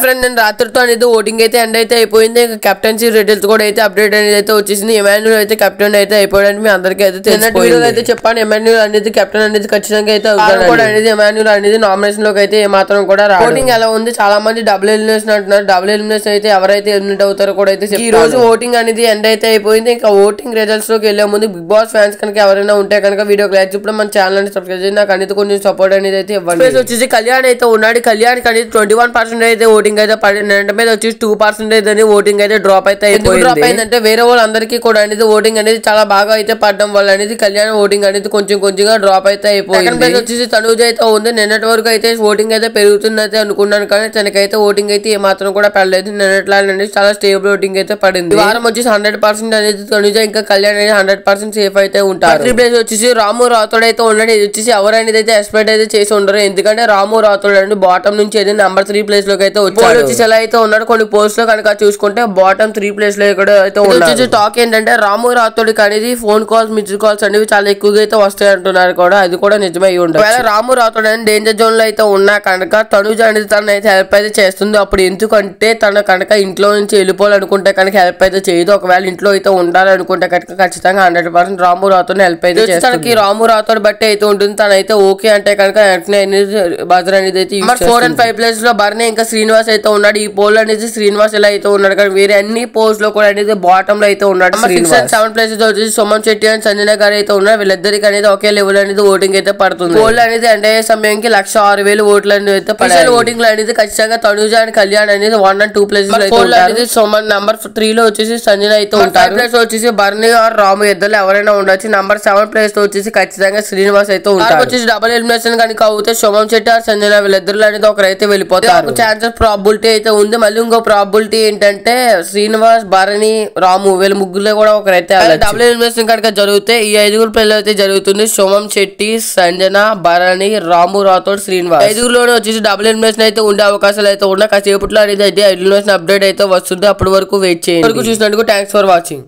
Friend నేను రాత్రితో అనేది voting అయితే ఎండ్ అయితే అయిపోయింది. కెప్టెన్సీ రిజల్ట్స్ కూడా అయితే అప్డేట్ అనేది అయితే వచ్చేసింది. ఎమాన్యుల్ అయితే కెప్టెన్ అయితే అయిపోయాడని మీ అందరికీ అయితే తెలిసిపోయింది. అయితే చెప్పాను ఎమాన్యుల్ అనేది కెప్టెన్ అనేది ఖచ్చితంగా అయితే అవుతాడు అనేది. ఎమాన్యుల్ అనేది నామినేషన్ లోకి అయితే ఏమాత్రం కూడా రాదు. ఓటింగ్ ఎలా ఉంది, చాలా మంది డబుల్ ఎలిమినేషన్ అంటున్నారు. డబుల్ ఎలిమినేషన్ అయితే ఎవరైతే ఎలిమినేట్ అవుతారో కూడా అయితే ఈ రోజు ఓటింగ్ అనేది ఎండ్ అయితే అయిపోయింది. ఇంకా ఓటింగ్ రిజల్ట్స్ లోకి వెళ్లే ముందు బిగ్ బాస్ ఫ్యాన్స్ కనుక ఎవరైనా ఉంటే కనుక వీడియోకి లైక్ ఇప్పుడు మన ఛానల్ ని సబ్స్క్రైబ్ చేసి నాకు అనేది కొంచెం సపోర్ట్ అనేది అయితే ఇవ్వండి. వచ్చేసి కళ్యాణ్ అయితే ఉన్నాడు. కళ్యాణ్ అనేది 21% అయితే ఓటింగ్ అయితే పడిన మీద వచ్చేసి 2% అని ఓటింగ్ అయితే డ్రాప్ అయితే డ్రాప్ అయిందంటే వేరే వాళ్ళందరికీ కూడా అనేది ఓటింగ్ అనేది చాలా బాగా అయితే పడడం వల్ల అనేది కళ్యాణ్ ఓటింగ్ అనేది కొంచెంగా డ్రాప్ అయితే అయిపోయింది. వచ్చేసి తనుజ్ అయితే ఉంది. నిన్నటి వరకు అయితే ఓటింగ్ అయితే పెరుగుతుంది అయితే అనుకున్నాను, కానీ తనకైతే ఓటింగ్ అయితే ఏమాత్రం కూడా పడలేదు. నిన్నట్లా అనేది చాలా స్టేబుల్ ఓటింగ్ అయితే పడింది. వారం వచ్చేసి 100% అనేది తనుజ ఇంకా కళ్యాణ్ అనేది 100% సేఫ్ అయితే ఉంటారు. ప్లేస్ వచ్చేసి రాము రాథోడ్ అయితే ఉన్నాడు. ఇది వచ్చేసి ఎవరైనా అయితే ఎక్స్పెక్ట్ అయితే చేసి ఉండరు, ఎందుకంటే రాము రాథోడ్ అనేది బాటమ్ నుంచి అయితే నెంబర్ 3 ప్లేస్ లోకి అయితే వచ్చాడు. వచ్చేసి ఎలా అయితే ఉన్నాడు, కొన్ని పోస్ట్ లో కనుక చూసుకుంటే బాటమ్ 3 ప్లేస్ లో కూడా అయితే వచ్చేసి టాక్ ఏంటంటే రాము రాథోడ్కి అనేది ఫోన్ కాల్స్ మిస్డ్ కాల్స్ అనేవి చాలా ఎక్కువగా అయితే వస్తాయి అంటున్నారు కూడా. అది కూడా నిజమై ఉండదు. ఒకవేళ రాము రాథోడ్ అనేది డేంజర్ జోన్ లో అయితే ఉన్నా కనుక తనుజ అనేది తన అయితే హెల్ప్ అయితే చేస్తుంది. అప్పుడు ఎందుకంటే తన కనుక ఇంట్లో నుంచి వెళ్ళిపోవాలనుకుంటే కనుక హెల్ప్ అయితే చేయదు. ఒకవేళ ఇంట్లో అయితే ఉండాలనుకుంటే కనుక ఖచ్చితంగా 100% రాము రాథోడ్ హెల్ప్ అయితే చేస్తుంది. తనకి రాము రాథోడ్ బట్టి అయితే ఉంటుంది. తనైతే ఓకే అంటే కనుక వెంటనే బజర్ అనేది అయితే 4 and 5 ప్లేస్ లో బర్నీ ఇంకా శ్రీనివాస్ అయితే ఉన్నాడు. ఈ పోల్ అనేది శ్రీనివాస్ ఎలా అయితే ఉన్నాడు, కానీ వేరే అన్ని పోస్ట్ లో కూడా అనేది బాటమ్ లో అయితే ఉన్నాడు. 6 and 7 ప్లేసెస్ వచ్చేసి సుమన్ శెట్టి అండ్ సంజన గారు అయితే ఉన్నారు. వీళ్ళిద్దరికి అనేది ఒకే లెవెల్ అనేది ఓటింగ్ అయితే పడుతుంది. పోల్ అనేది అంటే సమయానికి 1,06,000 ఓట్లు అనేది అయితే పడాలి. ఓటింగ్ లో అనేది ఖచ్చితంగా తనుజ అండ్ కళ్యాణ్ అనేది 1 and 2 ప్లేసెస్ అనేది సుమన్ నెంబర్ 3 లో వచ్చేసి సంజన అయితే ఉంటారు. ప్లేస్ వచ్చేసి బర్నీ ఆర్ రాము ఇద్దరు ఎవరైనా ఉండొచ్చు. నెంబర్ 7 ప్లేస్ తో వచ్చేసి ఖచ్చితంగా శ్రీనివాస్ అయితే ఉంటారు. వచ్చేసి డబుల్ ఎలిమినేషన్ కనుక అవుతే సుమన్ శెట్టి ఆర్ సంజన వీళ్ళిద్దరు అనేది ఒకరైతే వెళ్ళిపోతారు. ఛాన్సెస్ ప్రాబిలిటీ అయితే ఉంది. మళ్ళీ ఇంకో ప్రాబిలిటీ ఏంటంటే శ్రీనివాస్ బర్నీ రాము వీళ్ళ ముగ్గురులో కూడా ఒకరైతే డబుల్ ఎలిమినేషన్ కనుక జరిగితే ఈ 5 ప్లేస్ అయితే జరుగుతుంది. సోమం శెట్టి, సంజన, బర్నీ, రాము రాథోడ్, శ్రీనివాస్ 5లోనే వచ్చేసి డబుల్ ఎలిమినేషన్ అయితే ఉండే అవకాశాలు అయితే ఉన్నాయి. కాసేపట్లో అనేది అయితే ఎలిమినేషన్ అప్డేట్ అయితే వస్తుంది. అప్పటి వరకు వెయిట్ చేయండి. చూసినందుకు థ్యాంక్స్ ఫర్ వాచింగ్.